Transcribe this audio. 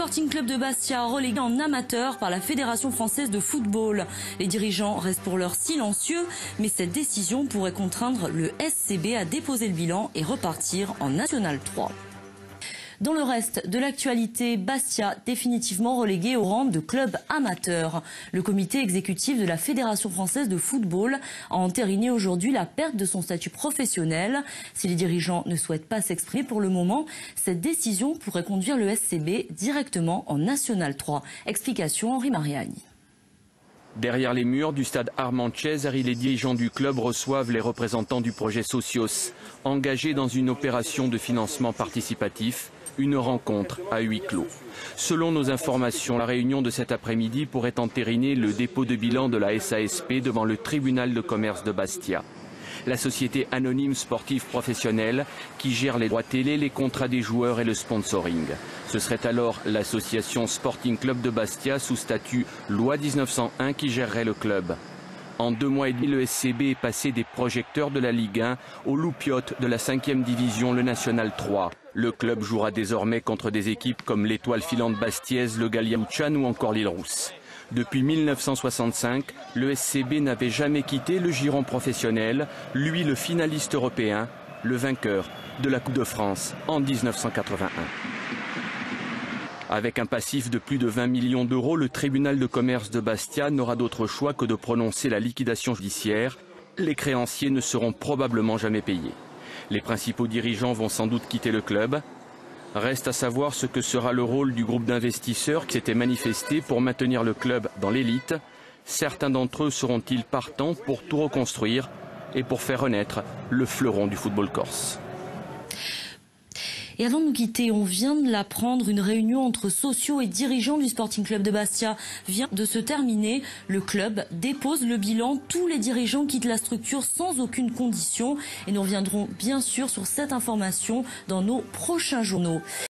Sporting Club de Bastia relégué en amateur par la Fédération française de football. Les dirigeants restent pour l'heure silencieux, mais cette décision pourrait contraindre le SCB à déposer le bilan et repartir en National 3. Dans le reste de l'actualité, Bastia définitivement relégué au rang de club amateur. Le comité exécutif de la Fédération française de football a entériné aujourd'hui la perte de son statut professionnel. Si les dirigeants ne souhaitent pas s'exprimer pour le moment, cette décision pourrait conduire le SCB directement en National 3. Explication Henri Mariani. Derrière les murs du stade Armand Cesari, les dirigeants du club reçoivent les représentants du projet Socios, engagés dans une opération de financement participatif, une rencontre à huis clos. Selon nos informations, la réunion de cet après-midi pourrait entériner le dépôt de bilan de la SASP devant le tribunal de commerce de Bastia. La société anonyme sportive professionnelle qui gère les droits télé, les contrats des joueurs et le sponsoring. Ce serait alors l'association Sporting Club de Bastia sous statut loi 1901 qui gérerait le club. En 2 mois et demi, le SCB est passé des projecteurs de la Ligue 1 aux loupiotes de la 5e division, le National 3. Le club jouera désormais contre des équipes comme l'Étoile filante bastiaise, le Galliano-Chan ou encore l'Île-Rousse. Depuis 1965, le SCB n'avait jamais quitté le giron professionnel, lui le finaliste européen, le vainqueur de la Coupe de France en 1981. Avec un passif de plus de 20 millions d'euros, le tribunal de commerce de Bastia n'aura d'autre choix que de prononcer la liquidation judiciaire. Les créanciers ne seront probablement jamais payés. Les principaux dirigeants vont sans doute quitter le club. Reste à savoir ce que sera le rôle du groupe d'investisseurs qui s'était manifesté pour maintenir le club dans l'élite. Certains d'entre eux seront-ils partants pour tout reconstruire et pour faire renaître le fleuron du football corse. Et avant de nous quitter, on vient de l'apprendre, une réunion entre sociaux et dirigeants du Sporting Club de Bastia vient de se terminer. Le club dépose le bilan. Tous les dirigeants quittent la structure sans aucune condition. Et nous reviendrons bien sûr sur cette information dans nos prochains journaux.